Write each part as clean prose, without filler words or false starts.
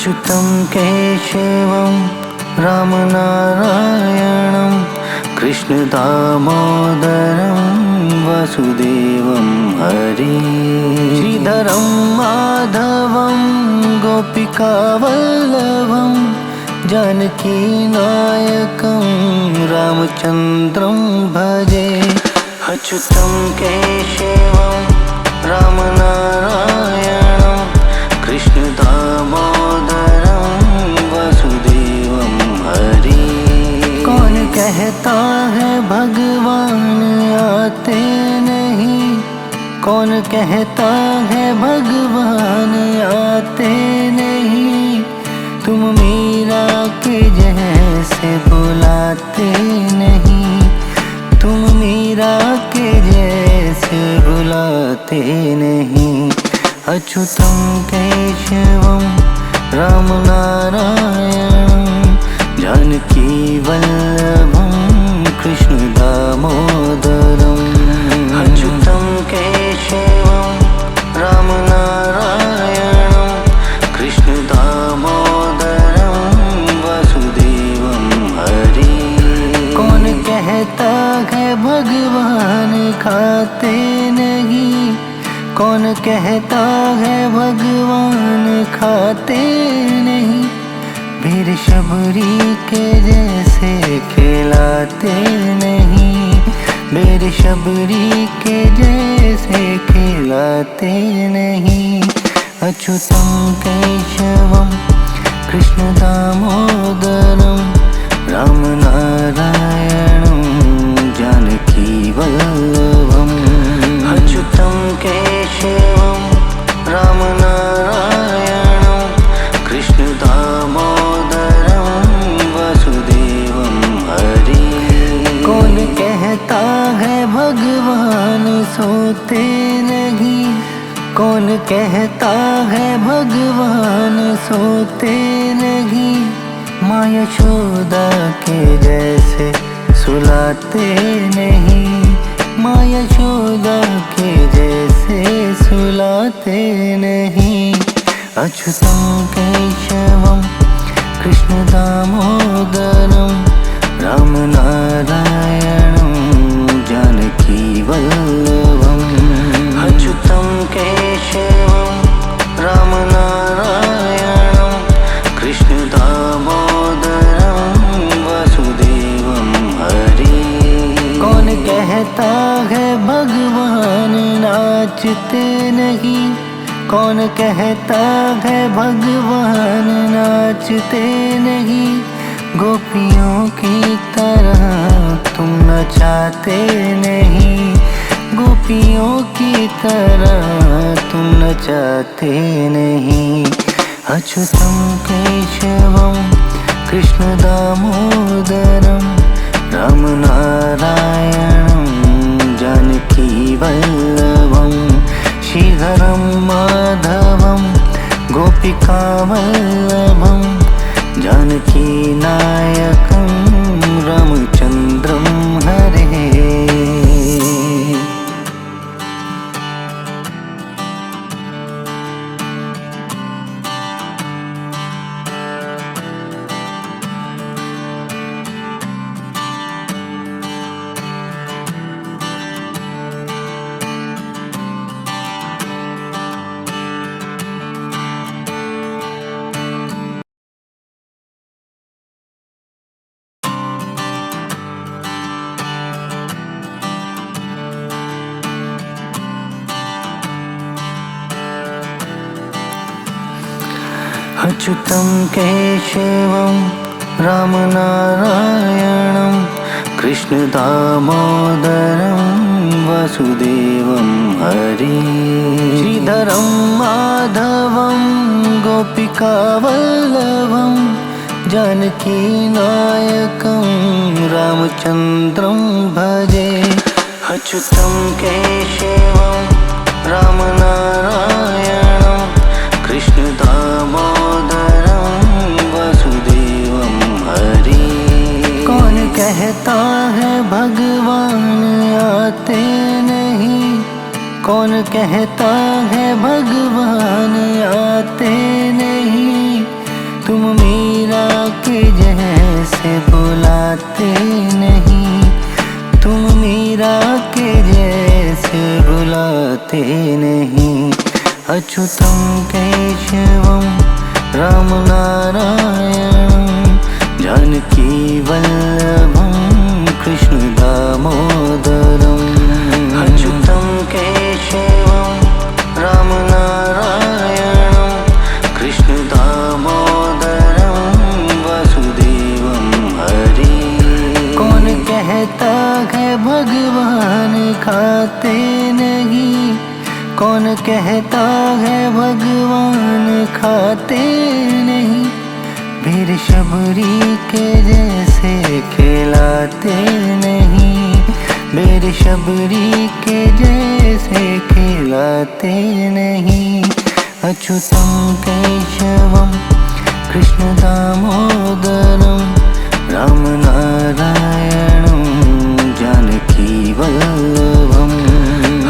अच्युतं केशवं रामनारायणं कृष्णदामोदरं वासुदेवं हरि श्रीधरं माधवं गोपिकावल्लभं जानकीनायकं रामचन्द्रं भजे। अच्युतं केशवं रामनारायणं कृष्णदामोदरं वासुदेवं हरि। कौन कहता है भगवान आते नहीं, कौन कहता है भगवान आते नहीं, तुम मीरा के जैसे बुलाते नहीं, तुम मीरा के जैसे बुलाते नहीं। अच्युतं केशवं रामनारायणं जानकीवल्लभं कृष्णदामोदरम्। अच्युतं केशवं रामनारायणं कृष्णदामोदरं वासुदेवं हरि। कौन कहता है भगवान खाते नहीं, कौन कहता है भगवान खाते नहीं, वीर शबरी के जैसे खिलाते नहीं, वीर शबरी के जैसे खिलाते नहीं। अच्युतं केशवं कृष्णदामोदरं रामनारायणं जानकीवल्लभम्। अच्युतं केशवं रामनारायणं कृष्णदामोदरं वासुदेवं हरि। कौन कहता है भगवान सोते नहीं, कौन कहता है भगवान सोते नहीं, माँ यशोदा के जैसे सुलाते नहीं, माँ यशोदा के जैसे सुलाते नहीं। अच्युतं केशवं कृष्णदामोदरं रामनारायणं जानकीवल्लभम्। अच्युतं केशवं रामनारायणं कृष्णदामोदरं वासुदेवं हरि। कौन कहता है भगवान नाचते नहीं, कौन कहता है भगवान नाचते नहीं, गोपियों की तरह तुम नचाते नहीं, गोपियों की तरह तुम नचाते नहीं। अच्युतं केशवं कृष्णदामोदरं रामनारायणं जानकीवल्लभं श्रीधरं माधवं गोपिकावल्लभं जानकीनायकं रामचन्द्रं हरे। अच्युतं केशवं रामनारायणं कृष्णदामोदरं वासुदेवं हरि श्रीधरं माधवं गोपिकावल्लभं जानकीनायकं रामचन्द्रं भजे। अच्युतं केशवं रामनारायणं कृष्णदामोदरं वासुदेवं हरि। कौन कहता है भगवान आते नहीं, कौन कहता है भगवान आते नहीं, तुम मीरा के जैसे बुलाते नहीं, तुम मीरा के जैसे बुलाते नहीं। अच्युतं केशवं राम नारायणं जानकी वल्लभं कृष्ण दामोदरम्। अच्युतं केशवं राम नारायणं कृष्ण दामोदरं वासुदेवं हरि। कौन कहता है भगवान खाते नहीं, कौन कहता है भगवान खाते नहीं। वीर शबरी के जैसे खिलाते नहीं, वीर शबरी के जैसे खिलाते नहीं। अच्युतं केशवं कृष्ण दामोदरं राम नारायणं जानकी वल्लभम्।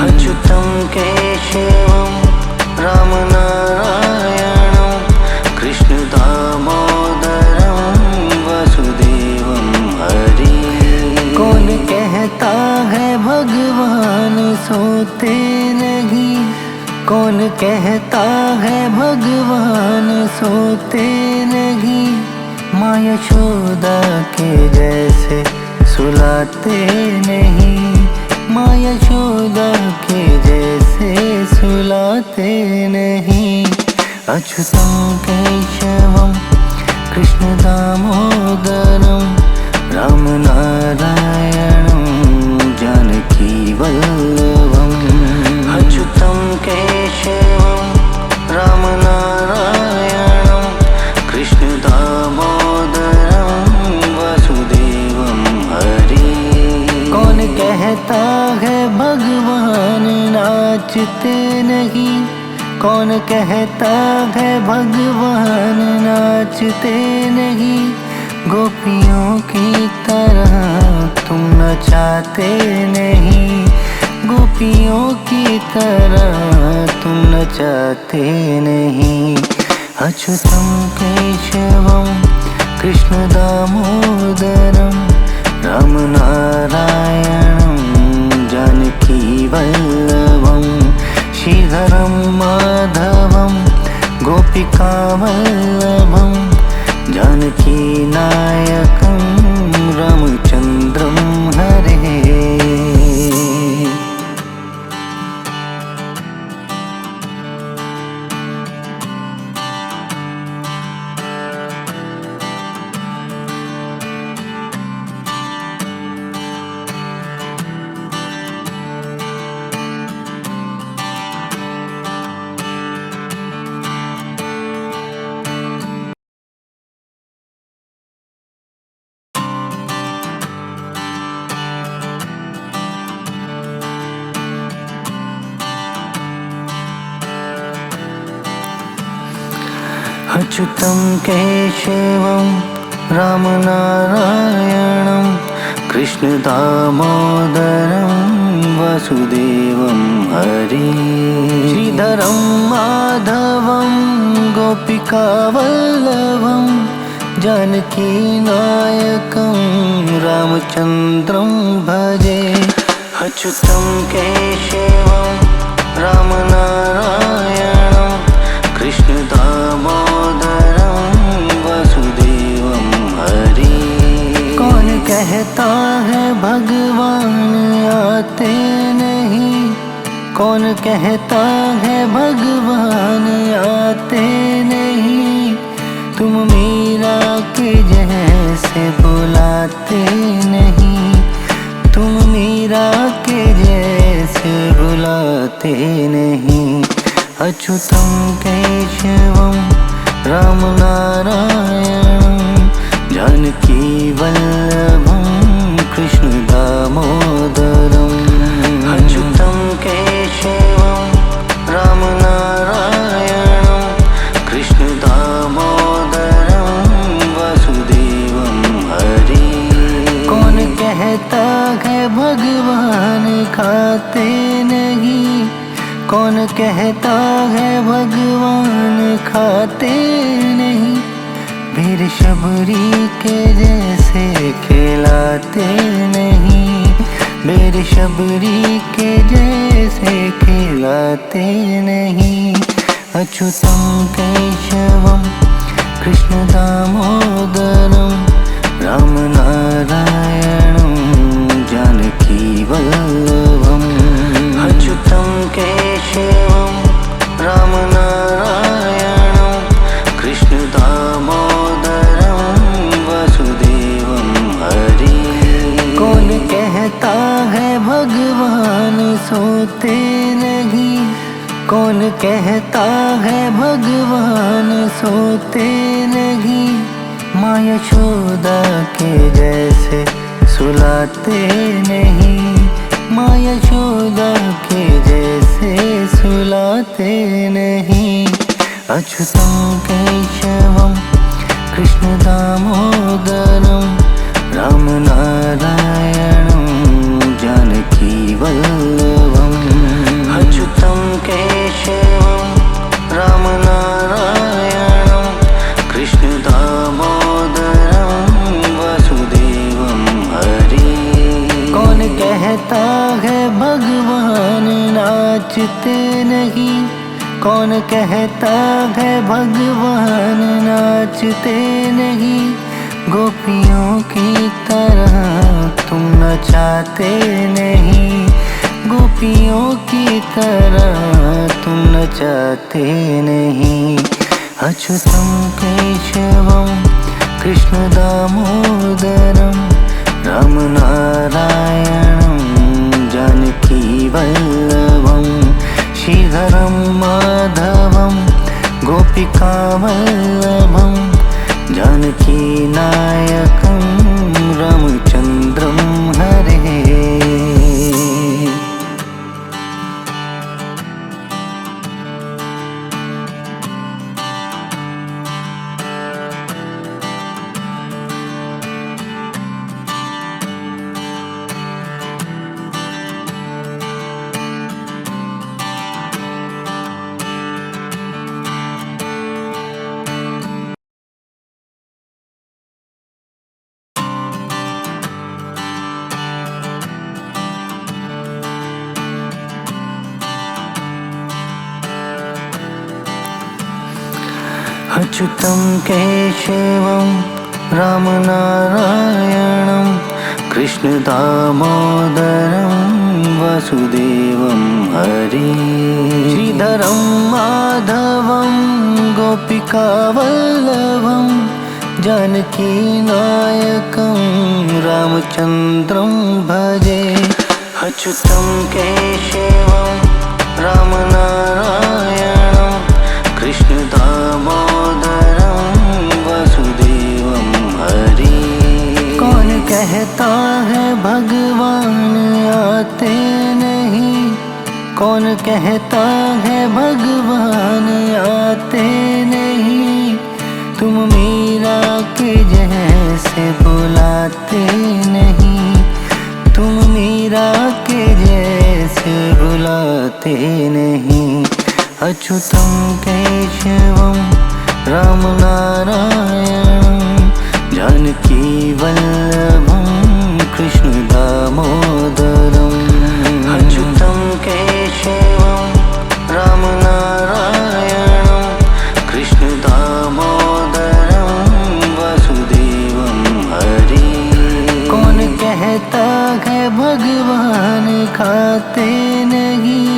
अच्युतं केशवं राम नारायणं कृष्ण दामोदरं वासुदेवं हरि। कौन कहता है भगवान सोते नहीं, कौन कहता है भगवान सोते नहीं। माँ यशोदा के जैसे सुलाते नहीं, माँ यशोदा के जैसे सुलाते नहीं। अच्युतं केशवं कृष्ण दामोदरं राम नारायणं जानकी वल्लभम्। अच्युतं केशवं राम नारायणं कृष्ण दामोदरं वासुदेवं हरि। कौन कहता है भगवान नाचते नहीं, कौन कहता है भगवान नाचते नहीं। गोपियों की तरह तुम नचाते नहीं, गोपियों की तरह तुम नचाते नहीं। अच्युतं केशवं कृष्ण दामोदरं राम नारायणं जानकी वल्लभं। श्रीधरं माधवं गोपिका वल्लभं जानकी नायकं रामचन्द्रं हरे। अच्युतं केशवं राम नारायणं कृष्ण दामोदरं वासुदेवं हरि। श्रीधरं माधवं गोपिका वल्लभं जानकी नायकं रामचन्द्रं भजे। अच्युतं केशवं राम नारायणं कृष्ण दामोदरं वासुदेवं हरि। कौन कहता है भगवान आते नहीं, कौन कहता है भगवान आते नहीं। तुम मीरा के जैसे बुलाते नहीं, तुम मीरा के जैसे बुलाते नहीं। अच्युतं केशवं राम नारायणं जानकी वल्लभं कृष्ण दामोदरम्। अच्युतं केशवं राम नारायणं कृष्ण दामोदरं वासुदेवं हरि। कौन कहता है भगवान खाते नहीं, कौन कहता है भगवान खाते नहीं। वीर शबरी के जैसे खिलाते नहीं, वीर शबरी के जैसे खिलाते नहीं। अच्युतं केशवं कृष्ण दामोदरं राम नारायणं जानकी वल्लभम्। अच्युतं केशवं राम नारायणं कृष्ण दामोदरं वसुदेवं हरि। कौन कहता है भगवान सोते नहीं, कौन कहता है भगवान सोते नहीं। माँ यशोदा के जैसे सुलाते नहीं, माँ यशोदा के जैसे सुलाते नहीं। अच्युतं केशवं कृष्ण दामोदरं राम नारायणं जानकी वल्लभम्। अच्युतं केशवं राम नारायणं कृष्ण दामोदरं वसुदेवं हरि। कौन कहता है भगवान नाचते नहीं, कौन कहता है भगवान नाचते नहीं। गोपियों की तरह तुम नचाते नहीं, गोपियों की तरह तुम नचाते नहीं। अच्युतं केशवं कृष्ण दामोदरं राम नारायणं जानकी वल्लभम्। श्रीधरं माधवं गोपिका वल्लभं जानकी नायकं रामचन्द्रं हरे। अच्युतं केशवं राम नारायणं कृष्ण दामोदरं वसुदेवं हरि। श्रीधरं माधवं गोपिका वल्लभं जानकी नायकं रामचन्द्रं भजे। अच्युतं केशवं राम नारायणं कृष्ण दामोदरं वसुदेवं हरि। कौन कहता है भगवान आते नहीं, कौन कहता है भगवान आते नहीं। तुम मीरा के जैसे बुलाते नहीं, तुम मीरा के जैसे बुलाते नहीं। अच्युतं केशवं राम नारायणं जानकी वल्लभं कृष्ण दामोदरम्। अच्युतं केशवं राम नारायणं कृष्ण दामोदरं वसुदेवं हरि। कौन कहता है भगवान खाते नहीं,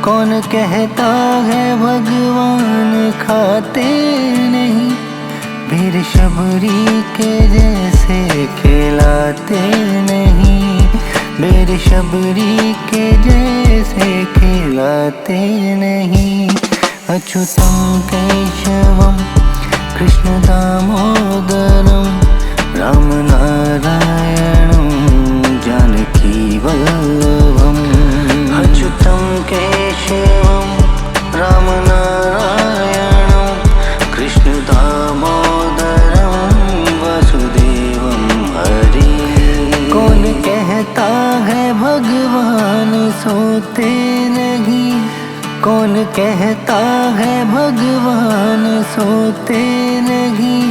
कौन कहता है भगवान खाते नहीं। वीर शबरी के जैसे खिलाते नहीं, वीर शबरी के जैसे खिलाते नहीं। अच्युतं केशवं कृष्ण दामोदरं राम नारायणं जानकी वल्लभम्। अच्युतं केशवं राम नारायणं कृष्ण दामोदरं वसुदेवं हरि। कौन कहता है भगवान सोते नहीं, कौन कहता है भगवान सोते नहीं।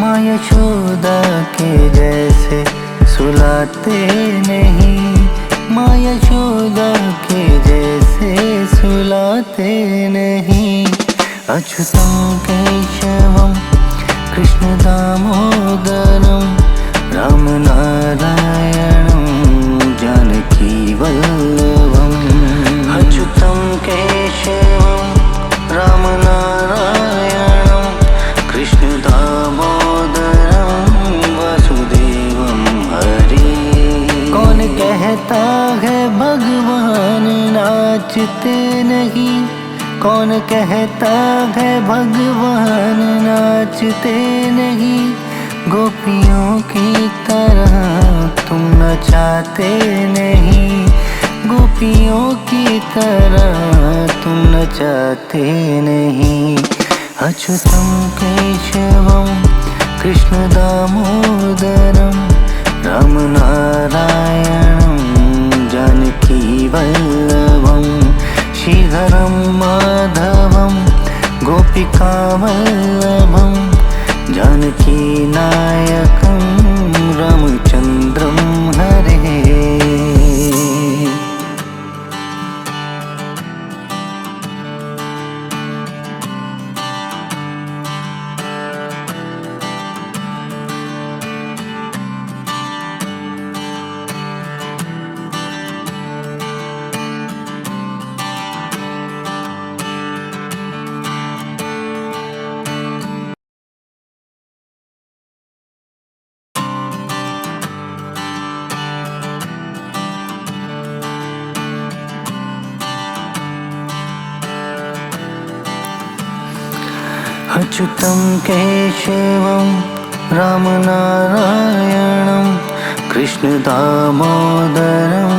माँ यशोदा के जैसे सुलाते नहीं, माँ यशोदा के जैसे सुलाते नहीं। अच्युतं केशवं कृष्ण दामोदरं रामनारायणं जानकी वल्लभम्। अच्युतं केशवं रामनारायणं कृष्ण दामोदरं वासुदेवं हरि। कौन कहता है भगवान नाचते नहीं, कौन कहता है भगवान नाचते नहीं। गोपियों की तरह तुम नचाते नहीं, गोपियों की तरह तुम नचाते नहीं। अच्युतं केशवं कृष्ण दामोदरं रामनारायणं जानकी वल्लभं। श्रीधरं माधवं गोपिका वल्लभं जानकी नायकं रामचन्द्रं हरे। अच्युतं केशवं रामनारायणं कृष्ण दामोदरं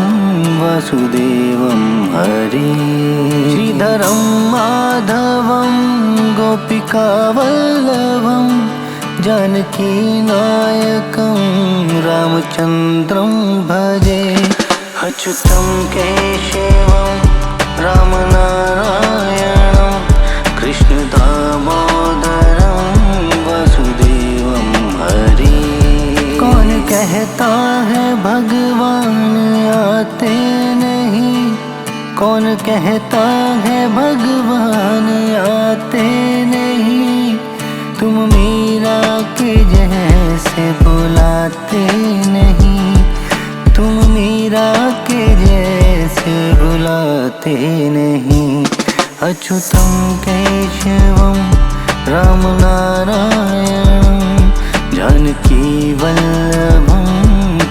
वासुदेवं हरि। श्रीधरं माधवं गोपिका वल्लभं जानकी नायकं रामचन्द्रं भजे। अच्युतं केशवं रामनारायणं कृष्ण दामोदरं वासुदेवं हरि। कौन कहता है भगवान आते नहीं, कौन कहता है भगवान आते नहीं। तुम मीरा के जैसे बुलाते नहीं, तुम मीरा के जैसे बुलाते नहीं। अच्युतं केशवं रामनारायणं जानकी वल्लभं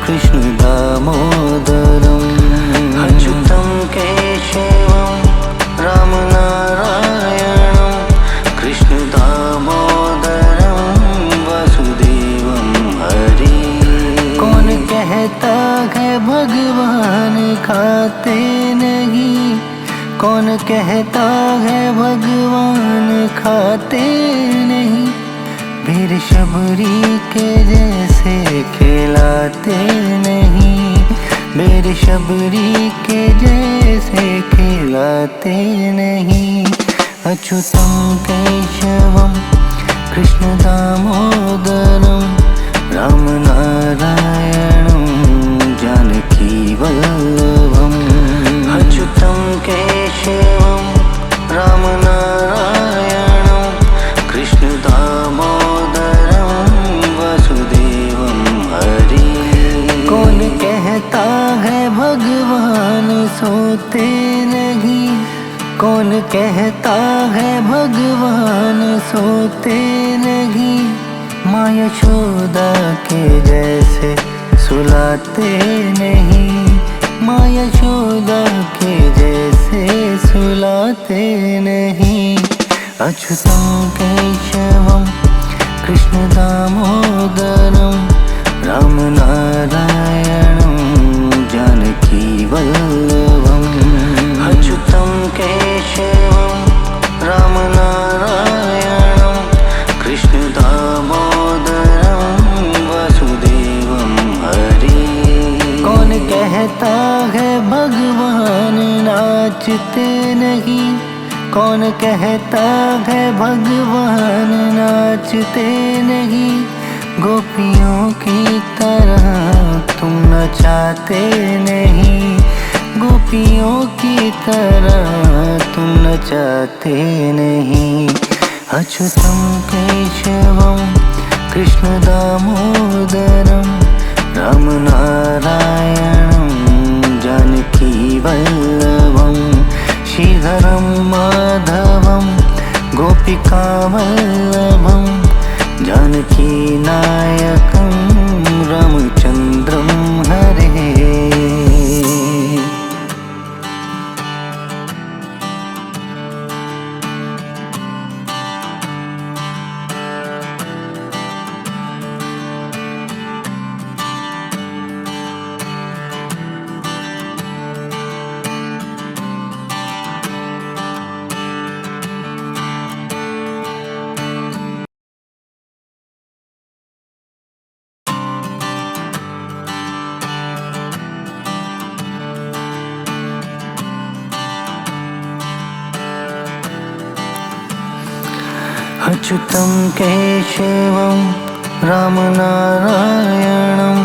कृष्ण दामोदरम्। अच्युतं केशवं रामनारायणं कृष्ण दामोदरं वासुदेवं हरि। कौन कहता है भगवान खाते नहीं, कौन कहता है भगवान खाते नहीं। वीर शबरी के जैसे खिलाते नहीं, वीर शबरी के जैसे खिलाते नहीं। अच्युतं केशवं कृष्ण दामोदरं रामनारायणं जानकी वल्लभम्। अच्युतं केशवं रामनारायणं कृष्ण दामोदरं वासुदेवं हरि। कौन कहता है भगवान सोते नहीं, कौन कहता है भगवान सोते नहीं। माँ यशोदा के जैसे सुलाते नहीं, माँ यशोदा के जैसे सुलाते नहीं। अच्युतं केशवं कृष्ण दामोदरं रामनारायणं जानकी वल्लभम्। अच्युतं केशवं रामनारायणं कृष्ण दामोदरं वासुदेवं हरि। कौन कहता है भगवान नाचते नहीं, कौन कहता है भगवान नाचते नहीं। गोपियों की तरह तुम नचाते नहीं, गोपियों की तरह तुम नचाते नहीं। अच्युतं केशवं कृष्ण दामोदरं राम नारायणं जानकी वल्लभं श्रीधरं माधवं गोपिका वल्लभं जानकी नायकं रामचंद्रं हरे। अच्युतं केशवं रामनारायणं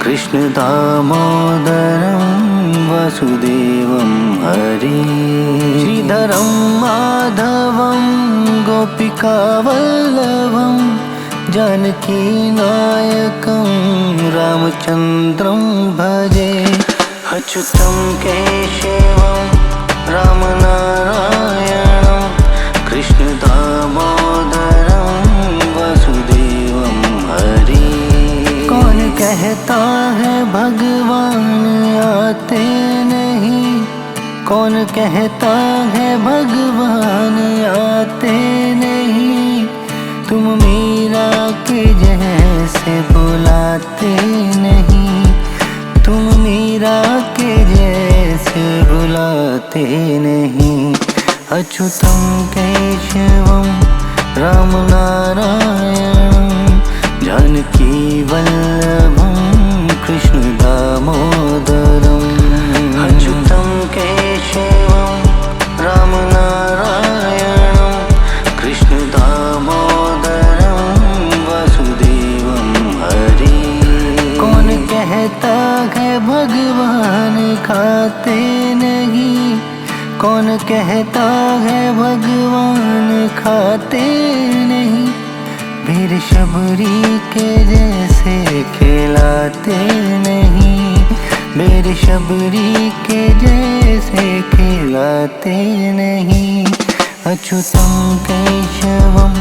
कृष्णदामोदरं वासुदेवं हरे। श्रीधरं माधवं गोपिकावल्लभं जानकीनायकं रामचन्द्रं भजे। अच्युतं केशवं रामनारायणं कृष्णदामोदरं वासुदेवं हरे। कौन कहता है भगवान आते नहीं, कौन कहता है भगवान आते नहीं। तुम मीरा के जैसे बुलाते नहीं, तुम मीरा के जैसे बुलाते नहीं। अच्युतं केशवं रामनारायणं जानकी वल्लभं कृष्ण दामोदरम्। अच्युतं केशवं रामनारायणं कृष्ण दामोदरं वासुदेवं हरे। कौन कहता है भगवान खाते नहीं, कौन कहता है भगवान खाते नहीं। वीर शबरी के जैसे खिलाते नहीं, वीर शबरी के जैसे खिलाते नहीं। अच्युतं केशवं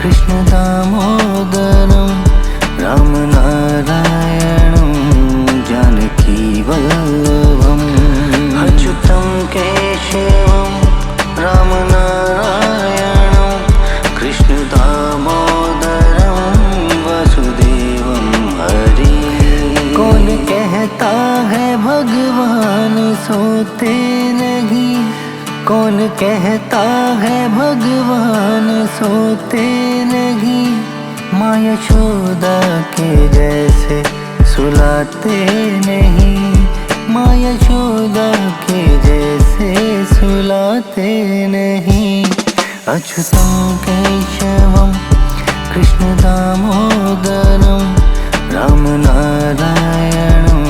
कृष्ण दामोदरं राम नारायणं जानकी वल्लभम्। अच्युतं केशवं रामनारायणं कृष्ण दामोदरं वासुदेवं हरे। कौन कहता है भगवान सोते नहीं, कौन कहता है भगवान सोते नहीं। माँ यशोदा के जैसे सुलाते नहीं, माँ यशोदा के जैसे सुलाते नहीं। अच्युतं केशवं कृष्ण दामोदरं राम नारायणं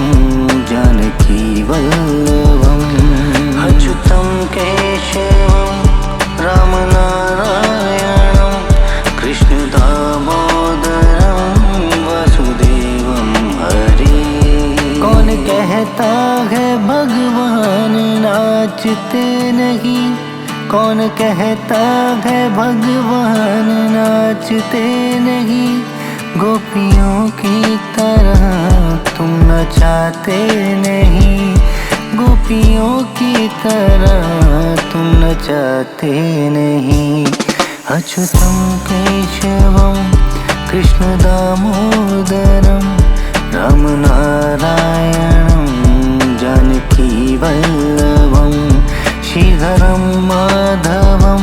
जानकी वल्लभम्। अच्युतं केशवं राम नारायणं कृष्ण दामोदरं वासुदेवं हरे। कौन कहता है भगवान नाचते नहीं, कौन कहता है भगवान नाचते नहीं। गोपियों की तरह तुम नचाते नहीं, गोपियों की तरह तुम नचाते नहीं। अच्युतं केशवं कृष्ण दामोदरं राम नारायणं जानकी वल्लभं श्रीधरं माधवं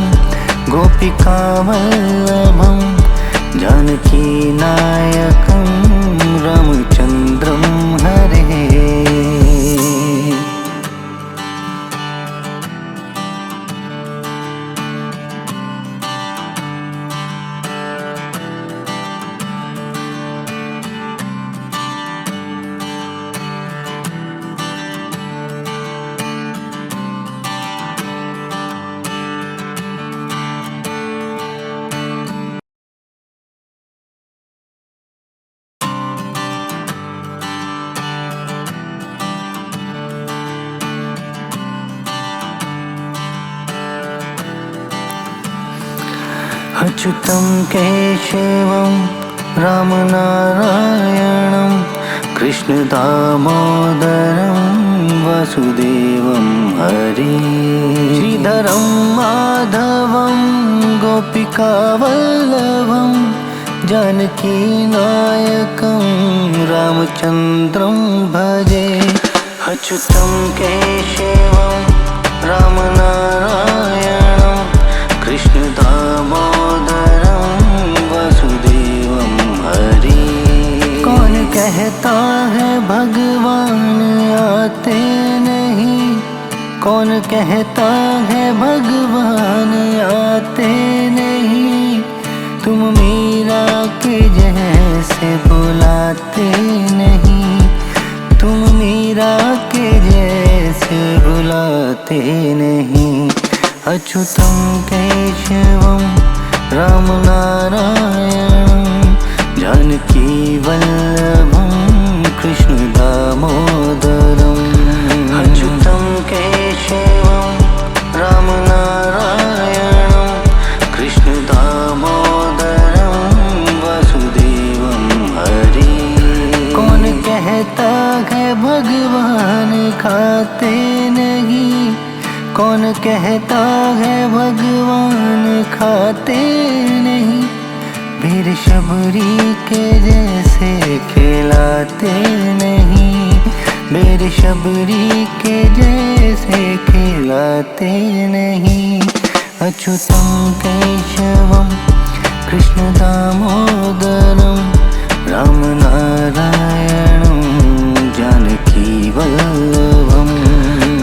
गोपिका वल्लभं जानकी नायकं रामचन्द्रं हरे। अच्युतं केशवं रामनारायणं कृष्णदामोदरं वासुदेवं हरि श्रीधरं माधवं गोपिकावल्लभं जानकीनायकं रामचन्द्रं भजे अच्युतं केशवं रामनारायणं कृष्णदामोदरं वासुदेवं हरि कौन कहता है भगवान आते नहीं, कौन कहता है भगवान आते नहीं, तुम मीरा के जैसे बुलाते नहीं, तुम मीरा के जैसे बुलाते नहीं। अच्युतं केशवं रामनारायणं जानकीवल्लभं कृष्णदामोदरम् अच्युतं केशवं रामनारायणं कृष्णदामोदरं वासुदेवं हरि कौन कहता है भगवान खाते नहीं, कौन कहता है भगवान खाते नहीं, वीर शबरी के जैसे खिलाते नहीं, वीर शबरी के जैसे खिलाते नहीं। अच्युतं केशवं कृष्णदामोदरं रामनारायणं जानकीवल्लभम्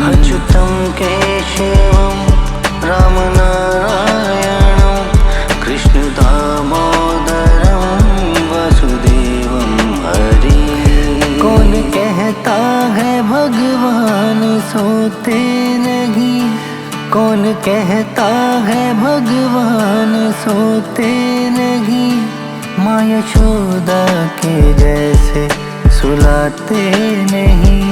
अच्युतं केशवं रामनारायणं कृष्णदामोदरं वासुदेवं हरि कौन कहता है भगवान सोते नहीं, कौन कहता है भगवान सोते नहीं, माँ यशोदा के जैसे सुलाते नहीं,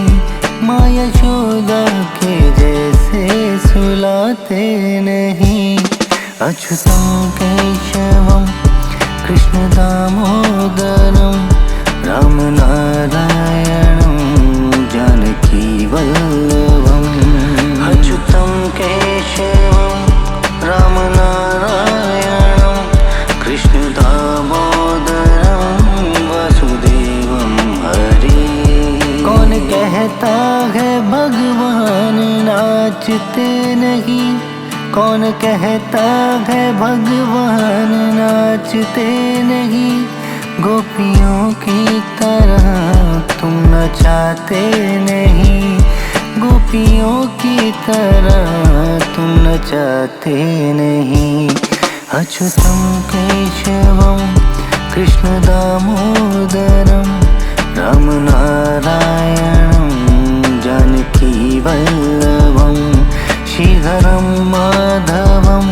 माँ यशोदा के जैसे सुलाते नहीं। अच्युतं केशवं कृष्णदामोदरं रामनारायणं जानकीवल्लभम् अच्युतं केशवं रामनारायणं कृष्णदामोदरं वासुदेवं हरि कौन कहता है भगवान नाचते नहीं, कौन कहता है भगवान नाचते नहीं, गोपियों की तरह तुम नचाते नहीं, गोपियों की तरह तुम नचाते नहीं। अच्युतं केशवं कृष्णदामोदरं रामनारायणं जानकीवल्लभं श्रीधरं माधवं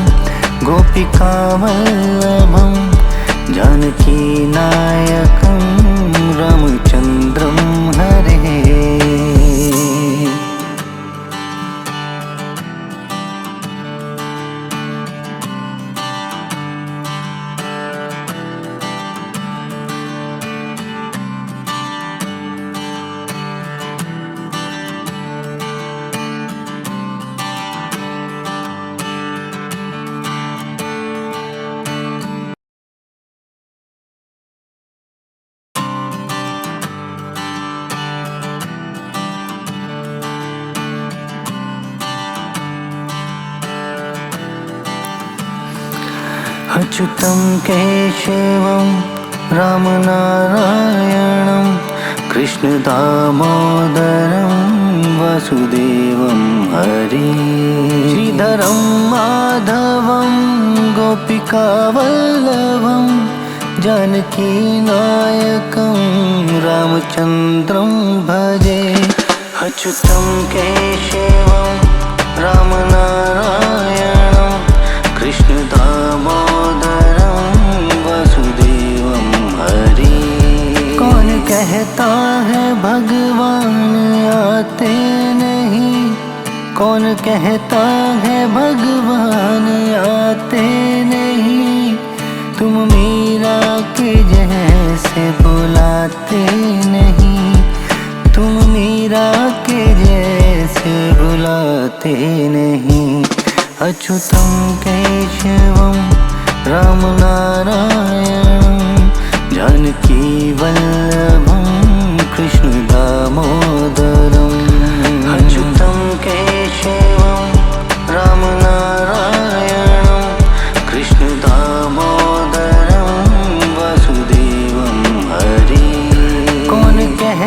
गोपिकावल्लभं जानकीनायकं रामचन्द्रं हरे अच्युतं केशवं रामनारायणं कृष्णदामोदरं वासुदेवं हरि श्रीधरं माधवं गोपिकावल्लभं जानकीनायकं रामचन्द्रं भजे अच्युतं केशवं रामनारायणं कृष्णदामोदरं वासुदेवं हरि कौन कहता है भगवान आते नहीं, कौन कहता है भगवान आते नहीं,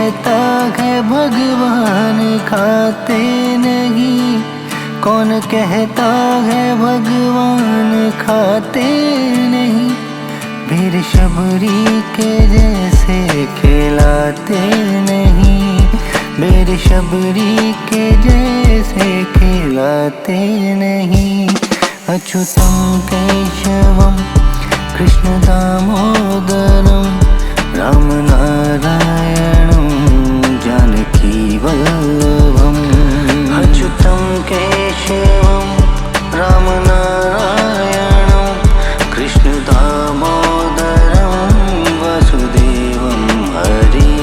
कहता है भगवान खाते नहीं, कौन कहता है भगवान खाते नहीं। फिर शबरी के जैसे खिलाते नहीं, मेरे शबरी के जैसे खिलाते नहीं। अच्युतं केशवं कृष्ण दामोदरं राम नारायणं जानकी वल्लभम्। अच्युतं केशवं राम नारायणं कृष्ण दामोदरं वसुदेवं हरि।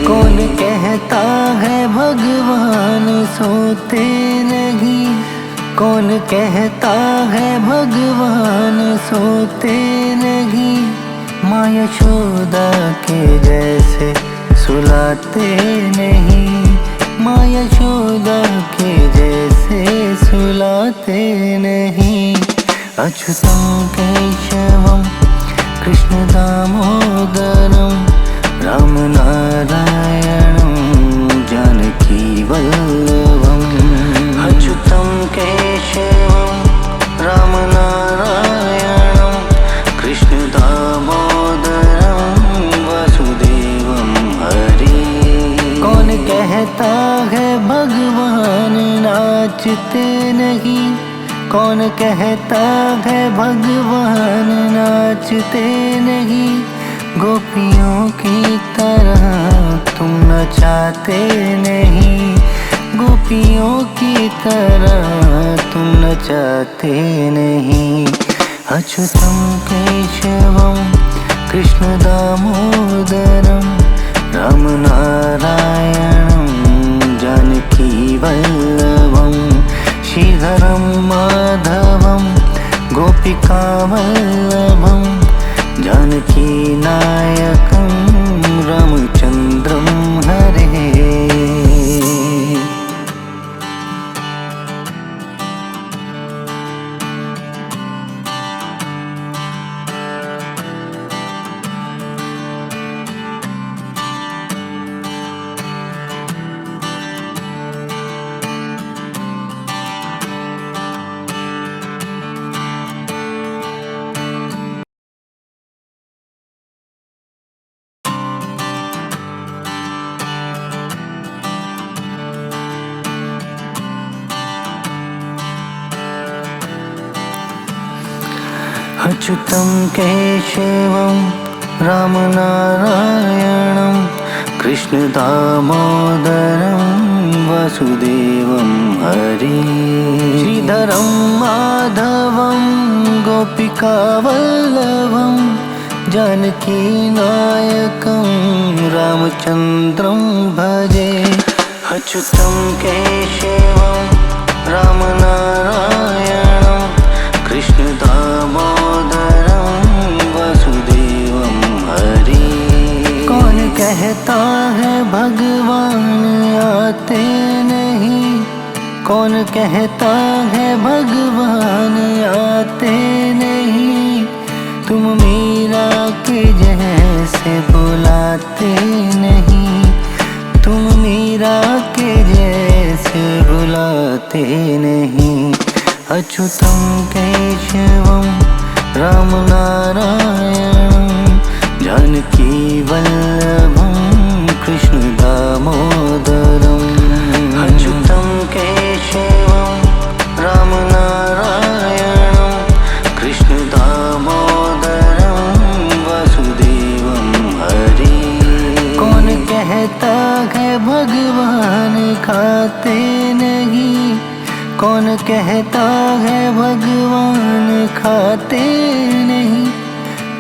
कौन कहता है भगवान सोते नहीं, कौन कहता है भगवान सोते नहीं। माँ यशोदा के जैसे सुलाते नहीं, माँ यशोदा के जैसे सुलाते नहीं। अच्युतं केशवं कृष्ण दामोदरं राम नारायणं जानकी वल्लभम्। अच्युतं केशवं राम नारायणं कृष्ण दामोदरं वसुदेवं हरि। कौन कहता है भगवान नाचते नहीं, कौन कहता है भगवान नाचते नहीं। गोपियों की तरह तुम नचाते नहीं, गोपियों की तरह तुम नचाते नहीं। अच्युतं केशवं कृष्ण दामोदरं राम नारायणं जानकी वल्लभं। श्रीधरं माधवं गोपिका वल्लभं जानकी नायकं रामचन्द्रं हरे। अच्युतं केशवं राम नारायणं कृष्ण दामोदरं वसुदेवं हरि। श्रीधरं माधवं गोपिका वल्लभं जानकी नायकं रामचन्द्रं भजे। अच्युतं केशवं राम नारायणं कृष्ण दामोदरं वसुदेवं हरि। कौन कहता है भगवान आते नहीं, कौन कहता है भगवान आते नहीं। तुम मीरा के जैसे बुलाते नहीं, तुम मीरा के जैसे बुलाते नहीं। अच्युतं केशवं राम नारायणं जानकी वल्लभं कृष्ण दामोदरम्। अच्युतं केशवं राम नारायणं कृष्ण दामोदरं वसुदेवं हरि। कौन कहता है भगवान खाते नहीं, कौन कहता है भगवान खाते नहीं।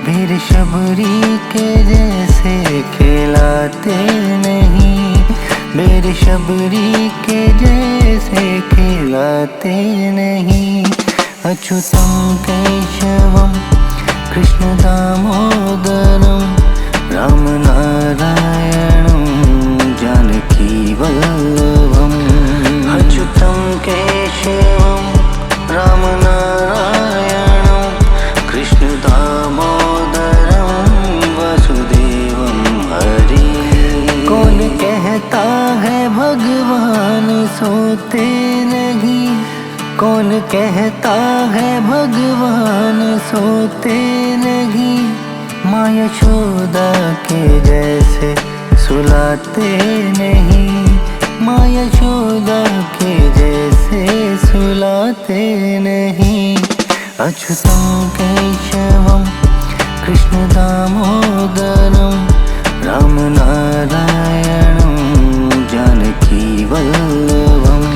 फिर शबरी के जैसे खिलाते नहीं, मेरे शबरी के जैसे खिलाते नहीं। अच्युतं केशवं कृष्ण दामोदरं राम नारायणं जानकी वल्लभम्। अच्युतं केशवं राम नारायणं कृष्ण दामोदरं वसुदेवं हरि। कौन सोते नहीं। कौन कहता है भगवान सोते नहीं। माँ यशोदा के जैसे सुलाते नहीं। माँ यशोदा के जैसे सुलाते नहीं। अच्युतं केशवं कृष्ण दामोदरं राम नारायणं जानकी वल्लभम्।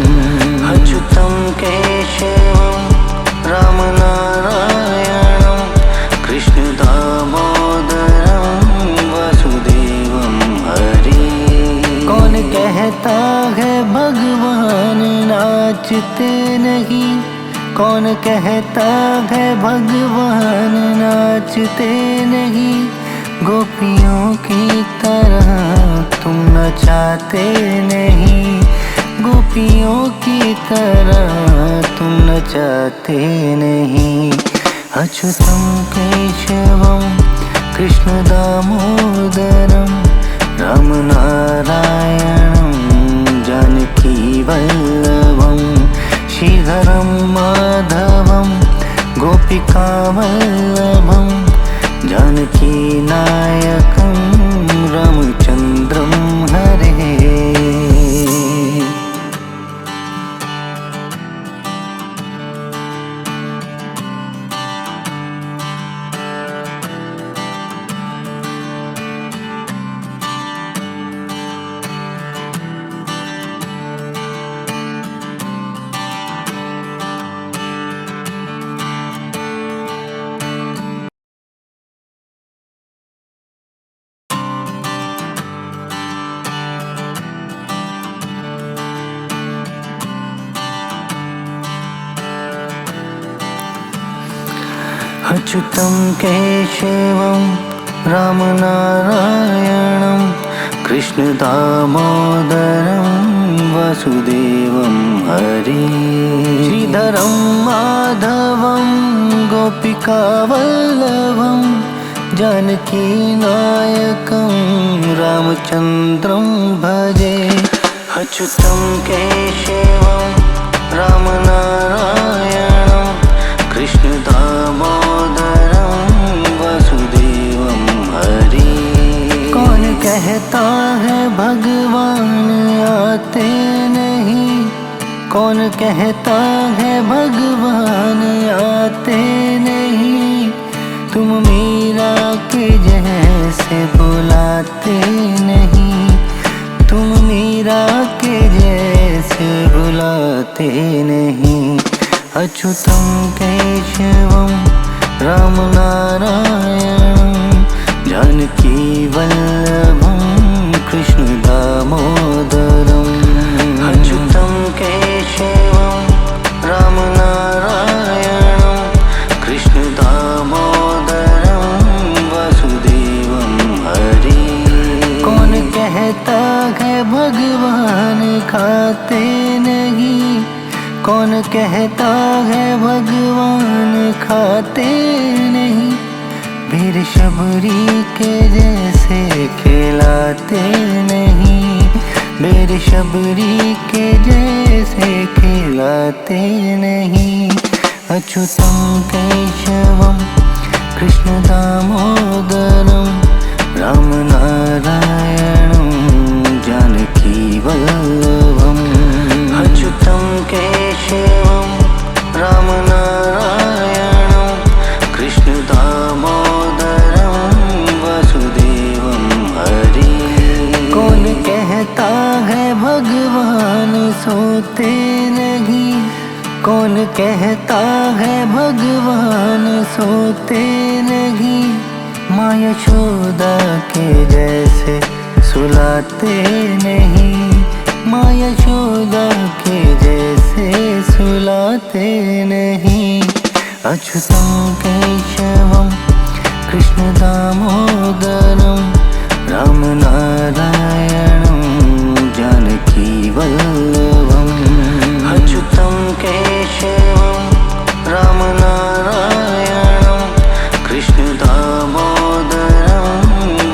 अच्युतं केशवं राम नारायणं कृष्ण दामोदरं वासुदेवं हरि। कौन कहता है भगवान नाचते नहीं। कौन कहता है भगवान नाचते नहीं। गोपियों की तरह तुम नचाते नहीं। गोपियों की तरह तुम नचाते नहीं। अच्युतं केशवं कृष्ण दामोदरं राम नारायणं जानकी वल्लभं। श्रीधरं माधवं गोपिका वल्लभं जानकी नायकं रामचन्द्रं हरे। अच्युतं केशवं राम नारायणं कृष्ण दामोदरं वासुदेवं हरि। श्रीधरं माधवं गोपिका वल्लभं जानकी नायकं रामचन्द्रं भजे। अच्युतं केशवं राम नारायणं कृष्ण दामोदरं वासुदेवं हरि। कौन कहता है भगवान आते नहीं। कौन कहता है भगवान आते नहीं। तुम मीरा के जैसे बुलाते नहीं। तुम मीरा के जैसे बुलाते नहीं। अच्युतं केशवं राम नारायणं जानकी वल्लभं कृष्ण दामोदरम्। अच्युतं केशवं राम नारायणं कृष्ण दामोदरं वासुदेवं हरि। कौन कहता है भगवान खाते नहीं। कौन कहता है भगवान खाते नहीं। वीर शबरी के जैसे खिलाते नहीं। वीर शबरी के जैसे खिलाते नहीं। अच्युतं केशवं कृष्ण दामोदरं राम नारायणं जानकी वल्लभम्। अच्युतं केशवं राम नारायणं कृष्ण दामोदरं वासुदेवं हरि। कौन कहता है भगवान सोते नहीं। कौन कहता है भगवान सोते नहीं। माँ यशोदा के जैसे सुलाते नहीं। माँ यशोदा के जैसे सुलाते नहीं। अच्युतं केशवं कृष्ण दामोदरं राम नारायणं जानकी वल्लभम्। अच्युतं केशवं राम नारायणं कृष्ण दामोदरं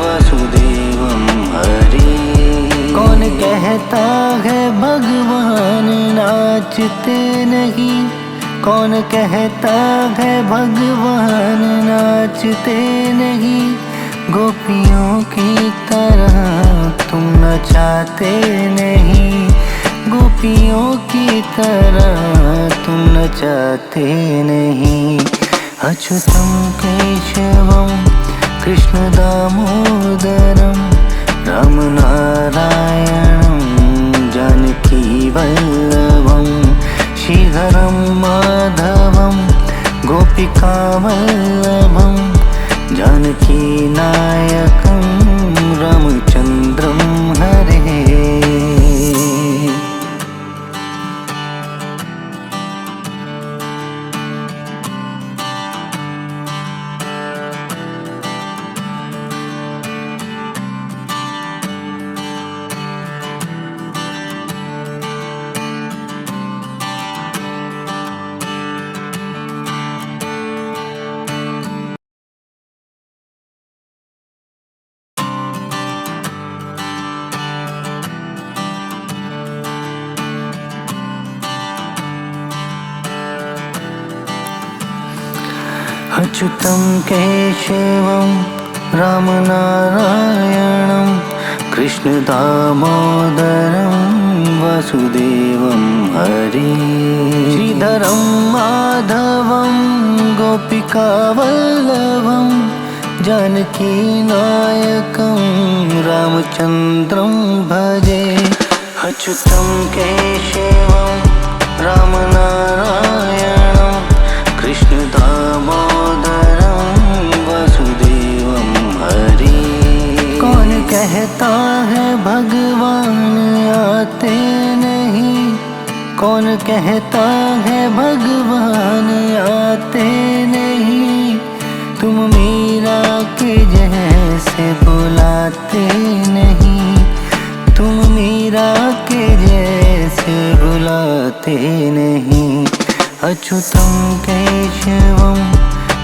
वासुदेवं हरि। कौन कहता है भगवान नाचते नहीं। कौन कहता है भगवान नाचते नहीं। गोपियों की तरह तुम नचाते नहीं। गोपियों की तरह तुम नचाते नहीं। अच्युतं केशवं कृष्ण दामोदरं राम नारायणं जानकी वल्लभं श्रीधरं माधवं गोपिका वल्लभं जानकी नायकं रामचंद्रं हरे। अच्युतं केशवं राम नारायणं कृष्ण दामोदरं वासुदेवं हरि। श्रीधरं माधवं गोपिका वल्लभं जानकी नायकं रामचंद्रं भजे। अच्युतं केशवं राम नारायणं कृष्ण दामोदरं वासुदेवं हरि। कौन कहता है भगवान आते नहीं। कौन कहता है भगवान आते नहीं। तुम मीरा के जैसे बुलाते नहीं। तुम मीरा के जैसे बुलाते नहीं। अच्युतं केशवं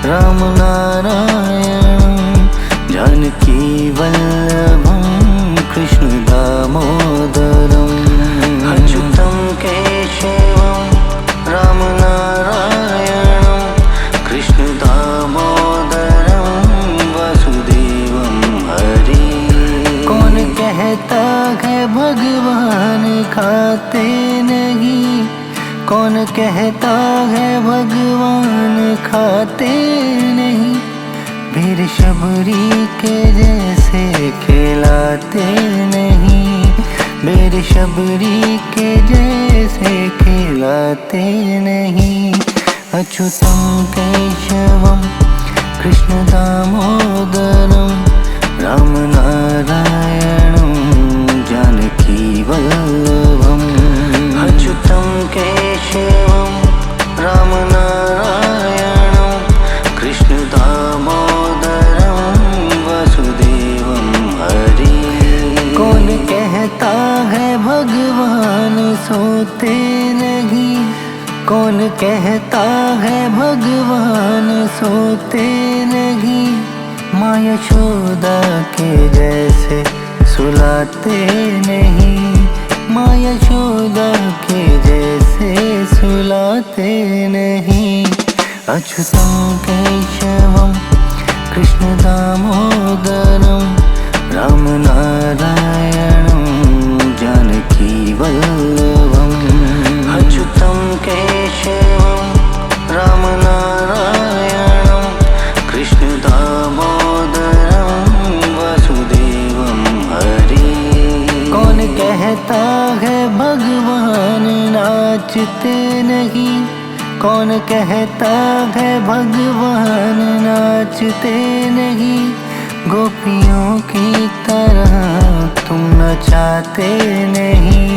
राम नारायणं जानकी वल्लभं कृष्ण दामोदरम्। अच्युतं केशवं राम नारायणं कृष्ण दामोदरं वासुदेवं हरि। कौन कहता है भगवान खाते नहीं। कौन कहता है भगवान खाते नहीं। वीर शबरी के जैसे खिलाते नहीं। वीर शबरी के जैसे खिलाते नहीं। अच्युतं केशवं कृष्ण दामोदरं राम नारायणं जानकी वल्लभं। अच्युतं केशवं राम नारायणं कृष्ण दामोदरं वासुदेवं हरि। कौन कहता है भगवान सोते नहीं। कौन कहता है भगवान सोते नहीं। माँ यशोदा के जैसे सुलाते नहीं। माँ यशोदा के जैसे सुलाते नहीं। अच्युतं केशवं कृष्ण दामोदरं राम नारायणं जानकी वल्लभं। अच्युतं केशवं राम नारायणं कृष्ण दामोदरं वासुदेवं हरि। कौन कहता है भगवान नाचते नहीं। कौन कहता है भगवान नाचते नहीं। गोपियों की तरह तुम नचाते नहीं।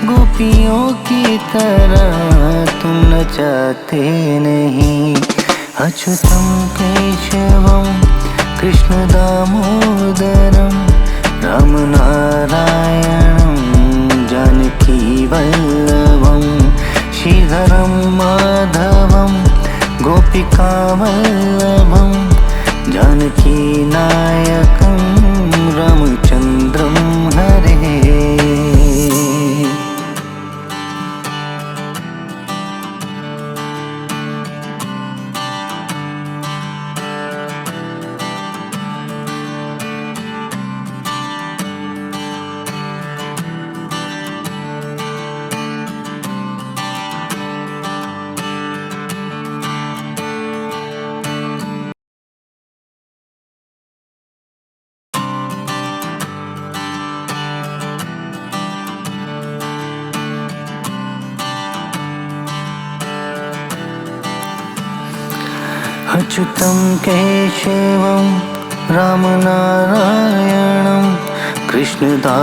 गोपियों की तरह तुम नचाते नहीं। अच्युतं केशवं कृष्ण दामोदरं राम नारायणं जानकी वल्लभं श्रीधरं माधवं गोपिका वल्लभं जानकी नायकं रामचंद्रं हरे। अच्युतं केशवं रामनारायणं कृष्णदामोदरं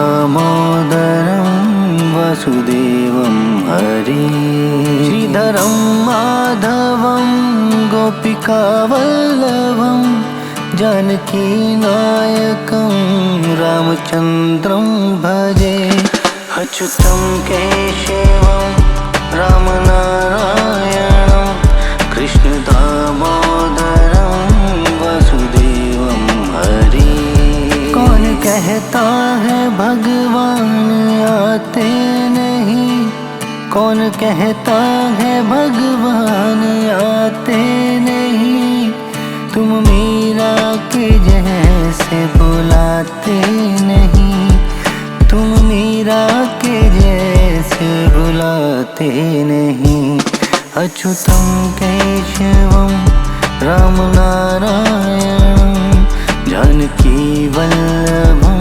वासुदेवं हरि श्रीधरं माधवं गोपिकावल्लभं जानकीनायकं रामचन्द्रं भजे अच्युतं केशवं रामनारायणं कृष्णदामोदरं वासुदेवं हरि कौन कहता है भगवान आते नहीं, कौन कहता है भगवान आते नहीं, तुम मीरा के जैसे बुलाते नहीं, तुम मीरा के जैसे बुलाते नहीं। अच्युतं केशवं रामनारायणं जानकी वल्लभं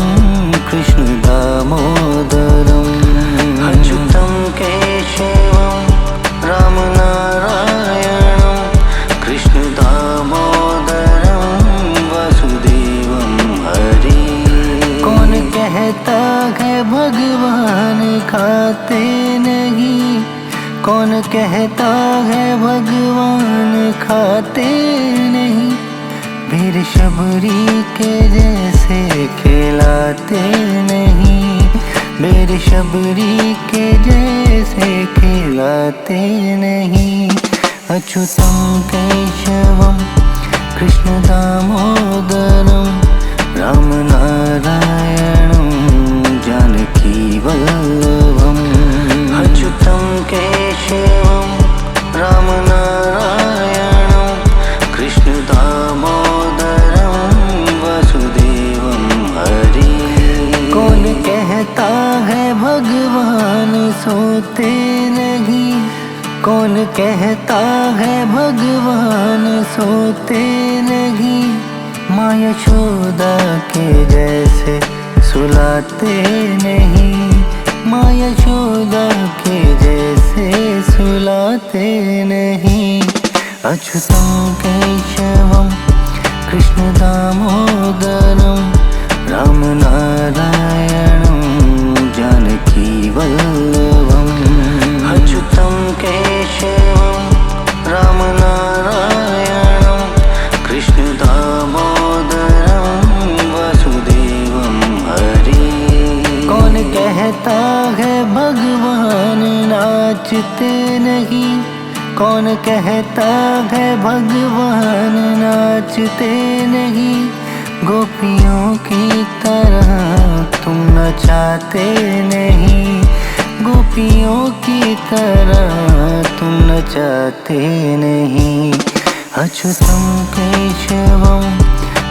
कृष्णदामोदरम् अच्युतं केशवं रामनारायणं कृष्णदामोदरं वासुदेवं हरि कौन कहता है भगवान खाते नहीं, कौन कहता है भगवान खाते नहीं, वीर शबरी के जैसे खिलाते नहीं, वीर शबरी के जैसे खिलाते नहीं। अच्युतं केशवं कृष्णदामोदरं रामनारायणं जानकी वल्लभम् अच्युतं केशवं रामनारायणं कृष्णदामोदरं वासुदेवं हरि कौन कहता है भगवान सोते नहीं, कौन कहता है भगवान सोते नहीं, माँ यशोदा के जैसे सुलाते नहीं, माँ यशोदा के जैसे सुलाते नहीं। अच्युतं केशवं कृष्णदामोदरं रामनारायणं जानकी वल्लभम् अच्युतं केशवं रामनारायणं कृष्णदामोदरं वासुदेवं हरि कौन कहता है भगवान नाचते नहीं, कौन कहता है भगवान नाचते नहीं, गोपियों की तरह तुम नचाते नहीं, गोपियों की तरह तुम नचाते नहीं। अच्युतं केशवं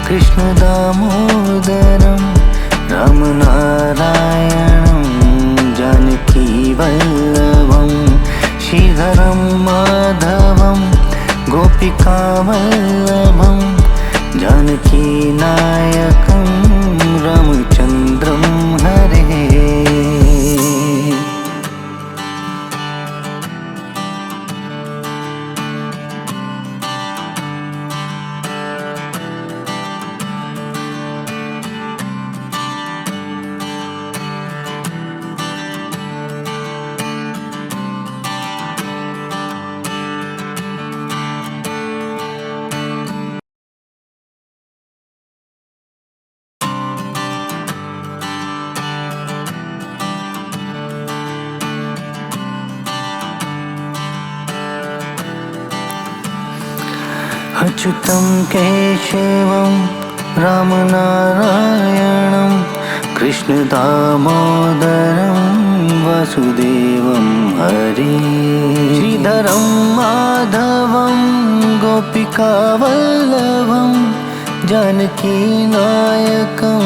कृष्णदामोदरं रामनारायणं जानकी वल्लभं श्रीधरं माधवं गोपिकावल्लभं जानकीनायकं रामचन्द्रं हरे अच्युतं केशवं रामनारायणं कृष्णदामोदरं वासुदेवं हरि श्रीधरं माधवं गोपिकावल्लभं जानकीनायकं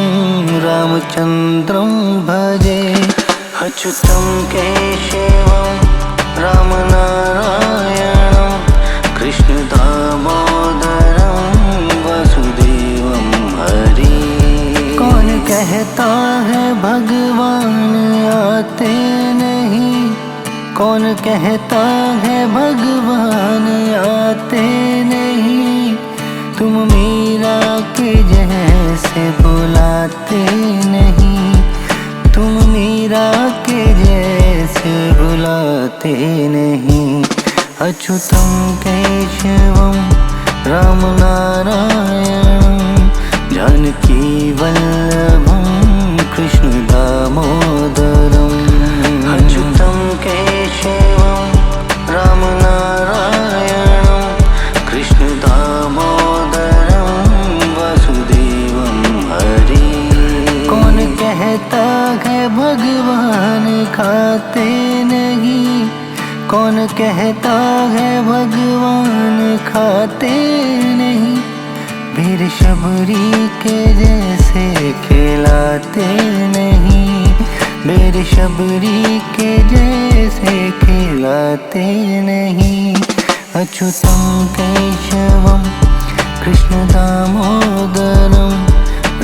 रामचन्द्रं भजे अच्युतं केशवं रामनारायणं कृष्णदामोदरं वासुदेवं हरि कौन कहता है भगवान आते नहीं, कौन कहता है भगवान आते नहीं, तुम मीरा के जैसे बुलाते नहीं, तुम मीरा के जैसे बुलाते नहीं। अच्युतं केशवं राम नारायणं जानकी वल्लभं कृष्ण दामोदरम्। अच्युतं केशवं राम नारायणं कृष्ण दामोदरं वासुदेवं हरि। कौन कहता है भगवान खाते नहीं, कौन कहता है भगवान खाते नहीं। वीर शबरी के जैसे खिलाते नहीं, वीर शबरी के जैसे खिलाते नहीं। अच्युतं केशवं कृष्ण दामोदरं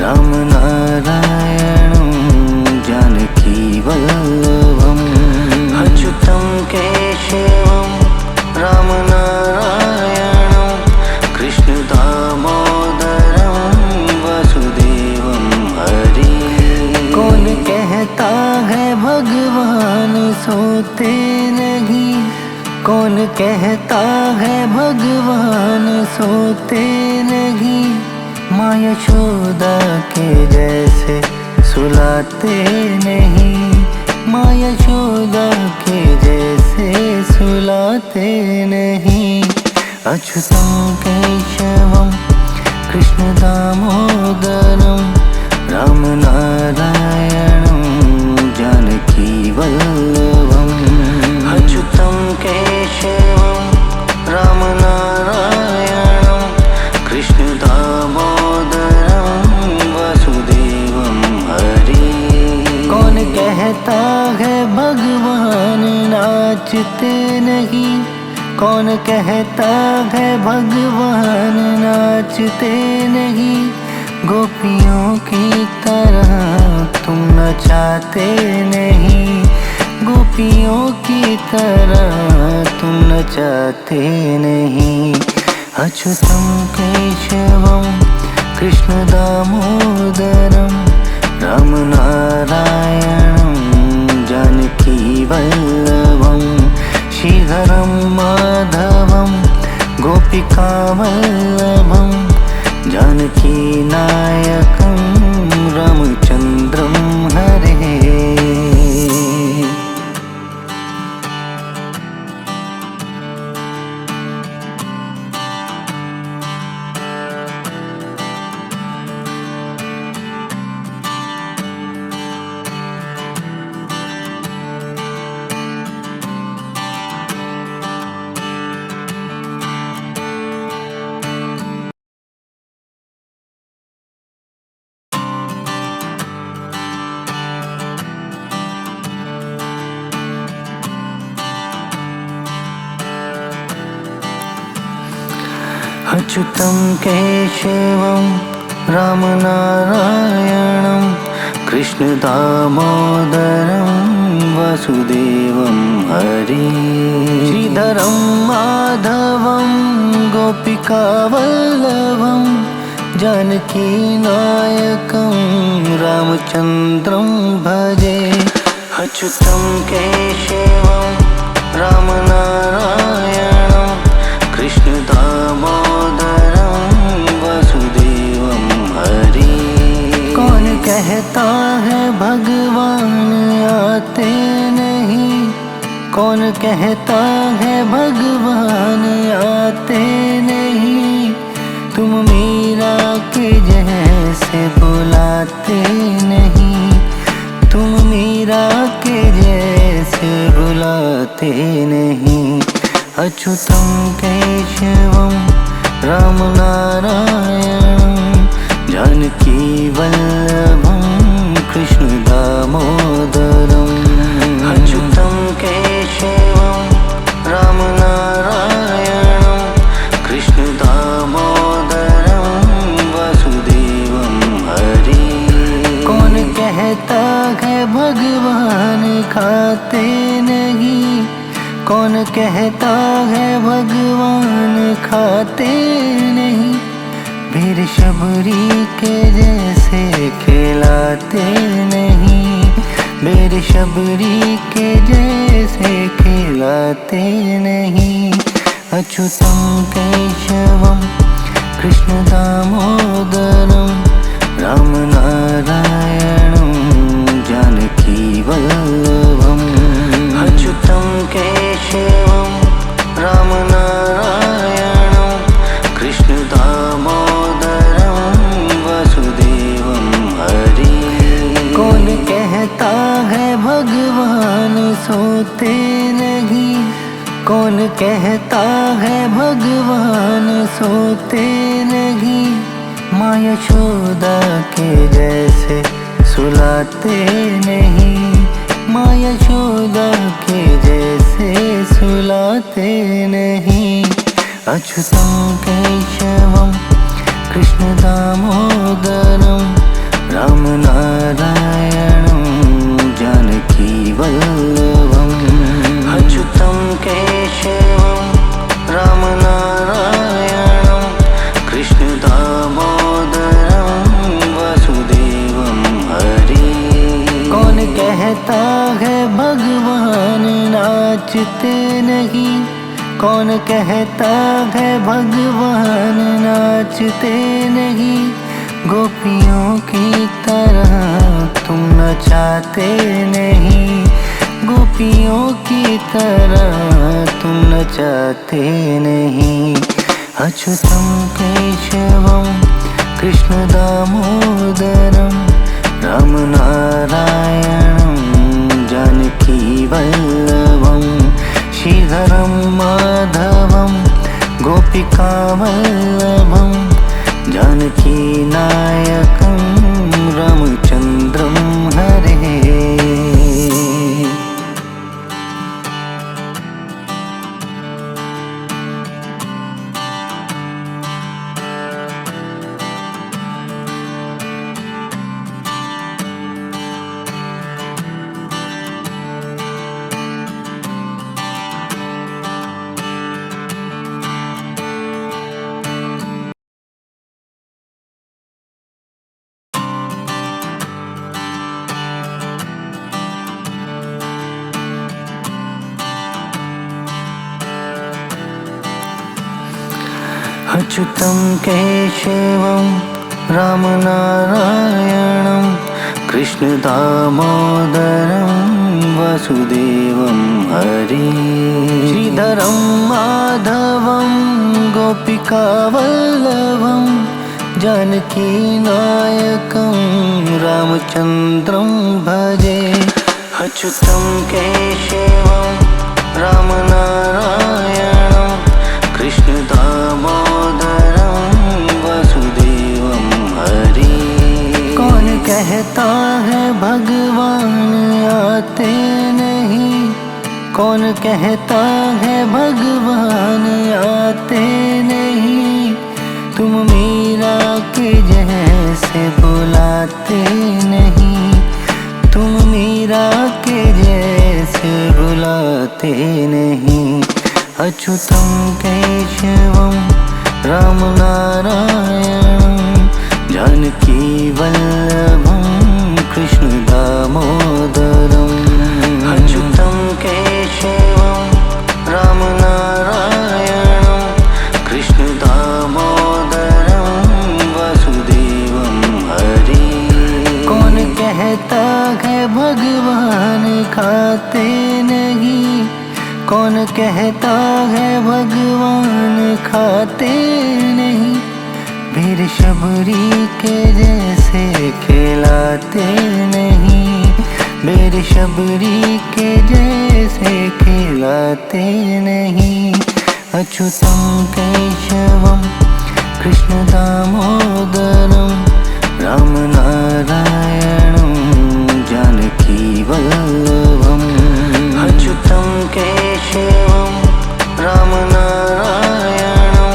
राम नारायणं जानकी वल्लभम्। अच्युतं केशवं राम नारायणं कृष्ण दामोदरं वासुदेवं हरि। कौन कहता है भगवान सोते नहीं, कौन कहता है भगवान सोते नहीं। माँ यशोदा के जैसे सुलाते नहीं, माँ यशोदा के जैसे सुलाते नहीं। अच्युतं केशवं कृष्ण दामोदरं राम नारायणं जानकी वल्लभम्। अच्युतं केशवं राम नारायणं कृष्ण दामोदरं वासुदेवं हरि। कौन कहता है भगवान नाचते नहीं, कौन कहता है भगवान नाचते नहीं। गोपियों की तरह तुम नचाते नहीं, गोपियों की तरह तुम नचाते नहीं। अच्युतं केशवं कृष्ण दामोदरं राम नारायणं जानकी वल्लभं। श्रीधरं माधवं गोपिका वल्लभं जानकी नायकं रामचन्द्रं हरे। अच्युतं केशवं राम नारायणं कृष्ण दामोदरं वासुदेवं हरि। श्रीधरं माधवं गोपिका वल्लभं जानकी नायकं रामचन्द्रं भजे। अच्युतं केशवं राम नारायणं कृष्ण दामोदरं वासुदेवं हरि। कौन कहता है भगवान आते नहीं, कौन कहता है भगवान आते नहीं। तुम मीरा के जैसे बुलाते नहीं, तुम मीरा के जैसे बुलाते नहीं। अच्युतं केशवं राम नारायणं जानकी वल्लभं कृष्ण दामोदरम्। अच्युतं केशवं राम नारायणं कृष्ण दामोदरं वासुदेवं हरि। कौन कहता है भगवान खाते नहीं, कौन कहता है भगवान खाते नहीं। वीर शबरी के जैसे खिलाते नहीं, वीर शबरी के जैसे खिलाते नहीं। अच्युतं केशवं कृष्ण दामोदरं राम नारायणं जानकी वल्लभम्। अच्युतं केशवं राम नारायणं कृष्ण दामोदरं वसुदेवं हरि। कौन कहता है भगवान सोते नहीं, कौन कहता है भगवान सोते नहीं। माँ यशोदा के जैसे सुलाते नहीं, माँ यशोदा के जैसे सुलाते नहीं। अच्युतं केशवं कृष्ण दामोदरं राम नारायणं जानकी वल्लभम्। अच्युतं केशवं राम नारायणं कृष्ण दामोदरं वसुदेवं हरि। कौन कहता है भगवान नाचते नहीं, कौन कहता है भगवान नाचते नहीं। गोपियों की तरह तुम नचाते नहीं, गोपियों की तरह तुम नचाते नहीं। अच्युतं केशवं कृष्ण दामोदरं राम नारायणं जानकी वल्लभं। श्रीधरं माधवं गोपिका वल्लभं जानकी नायकं रामचन्द्रं हरे। अच्युतं केशवं राम नारायणं कृष्ण दामोदरं वसुदेवं हरि। श्रीधरं माधवं गोपिका वल्लभं जानकी नायकं रामचन्द्रं भजे। अच्युतं केशवं राम नारायणं कृष्ण दामोदरं वसुदेवं हरि। कौन कहता है भगवान आते नहीं, कौन कहता है भगवान आते नहीं। तुम मीरा के जैसे बुलाते नहीं, तुम मीरा के जैसे बुलाते नहीं। अच्युतं केशवं राम नारायणं जानकी वल्लभं कृष्ण दामोदरम्। अच्युतं केशवं राम नारायणं कृष्ण दामोदरं वसुदेवं हरि। कौन कहता है भगवान खाते नहीं, कौन कहता है भगवान खाते नहीं। वीर शबरी के जैसे खिलाते नहीं, वीर शबरी के जैसे खिलाते नहीं। अच्युतं केशवं कृष्ण दामोदरं राम नारायणं जानकी वल्लभम्। अच्युतं केशवं राम नारायणं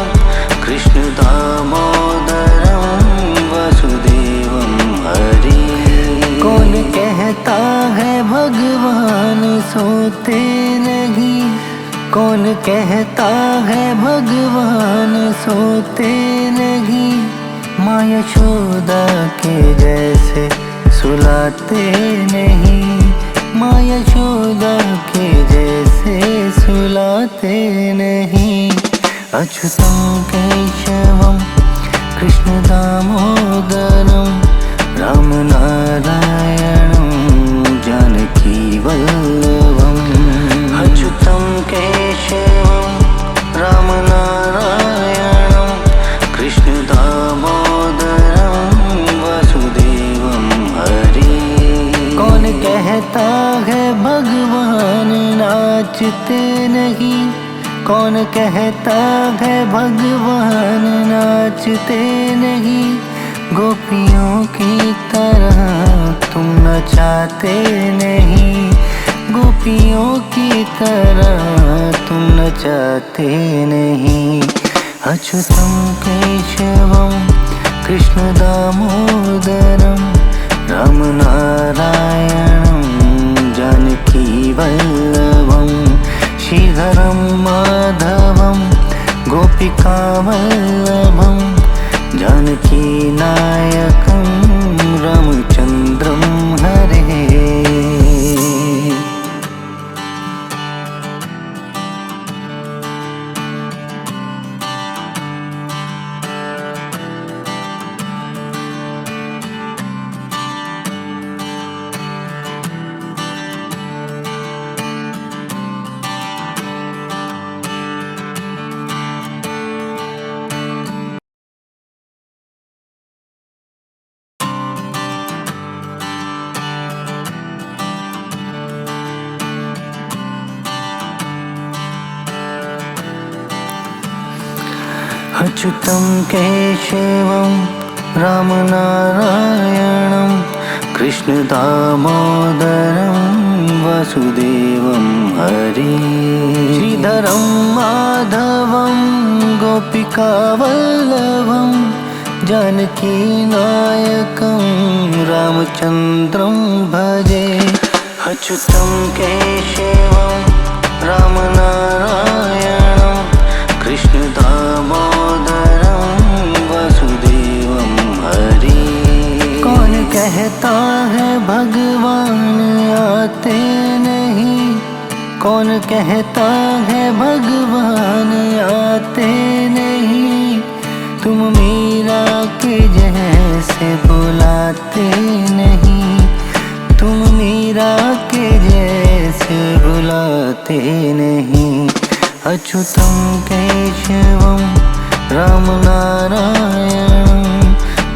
कृष्ण दामोदरं वसुदेवं हरि। कौन कहता है भगवान सोते नहीं, कौन कहता है भगवान सोते नहीं। माँ यशोदा के जैसे सुलाते नहीं, माँ यशोदा के जैसे सुलाते नहीं। अच्युतं केशवं कृष्ण दामोदरं राम नारायणं जानकी वल्लभम्। अच्युतं केशवं राम नारायणं कृष्ण दामोदरं वसुदेवं हरि। कौन कहता है भगवान नाचते नहीं, कौन कहता है भगवान नाचते नहीं। गोपियों की तरह तुम नचाते नहीं, गोपियों की तरह तुम नचाते नहीं। अच्युतं केशवं कृष्ण दामोदरं राम नारायणं जानकी वल्लभं। श्रीधरं माधवं गोपिका वल्लभं जानकी नायकं रामचन्द्रं हरे। अच्युतं केशवं राम नारायणं कृष्ण दामोदरं वासुदेवं हरि। श्रीधरं माधवं गोपिका वल्लभं जानकी नायकं रामचन्द्रं भजे। अच्युतं केशवं राम नारायणं कृष्ण दामोदरं वसुदेवं हरि। कौन कहता है भगवान आते नहीं, कौन कहता है भगवान आते नहीं। तुम मीरा के जैसे बुलाते नहीं, तुम मीरा के जैसे बुलाते नहीं। अच्युतं केशवं राम नारायणं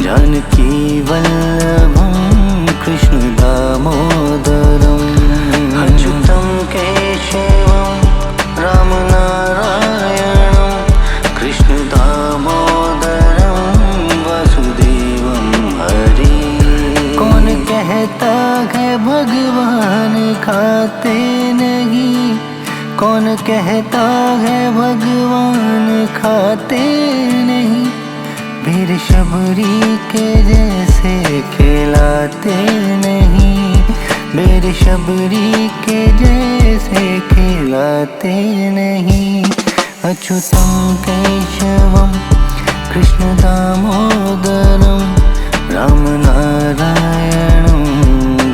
जानकी वल्लभं कृष्ण दामोदरम्। अच्युतं केशवं राम नारायणं कृष्ण दामोदरं वसुदेवं हरि। कौन कहता है भगवान खाते नहीं, कौन कहता है भगवान खाते नहीं। वीर शबरी के जैसे खिलाते नहीं, वीर शबरी के जैसे खिलाते नहीं। अच्युतं केशवं कृष्ण दामोदरं राम नारायणं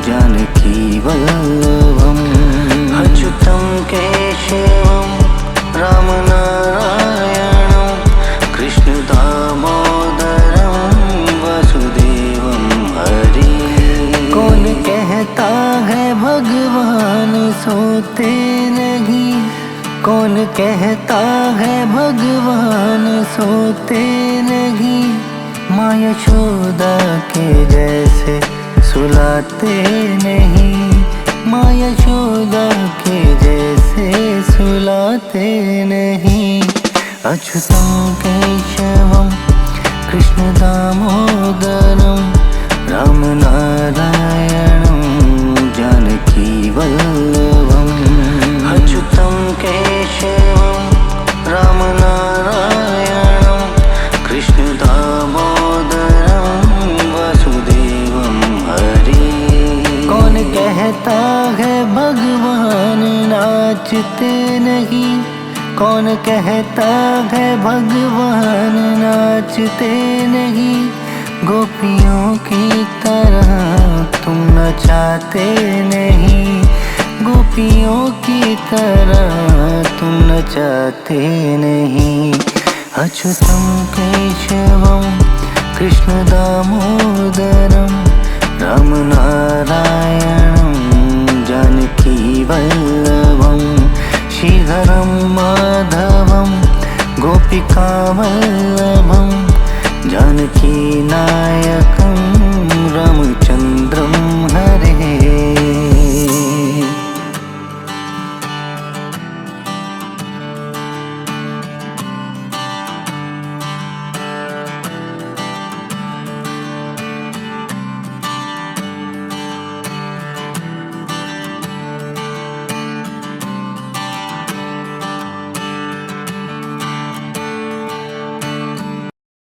जानकी वल्लभम्। अच्युतं केशवं राम नारायणं कृष्ण दामोदरं वसुदेवं हरि। कौन कहता है भगवान सोते नहीं, कौन कहता है भगवान सोते नहीं। माँ यशोदा के जैसे सुलाते नहीं, माँ यशोदा के जैसे सुलाते नहीं। अच्युतं केशवं कृष्ण दामोदरं राम नारायणं जानकी वल्लभम्। अच्युतं केशवं राम नारायणं कृष्ण दामोदरं वसुदेवं हरि। कौन कहता है भगवान नाचते नहीं, कौन कहता है भगवान नाचते नहीं। गोपियों की तरह तुम नचाते नहीं, गोपियों की तरह तुम नचाते नहीं। अच्युतं केशवं कृष्ण दामोदरम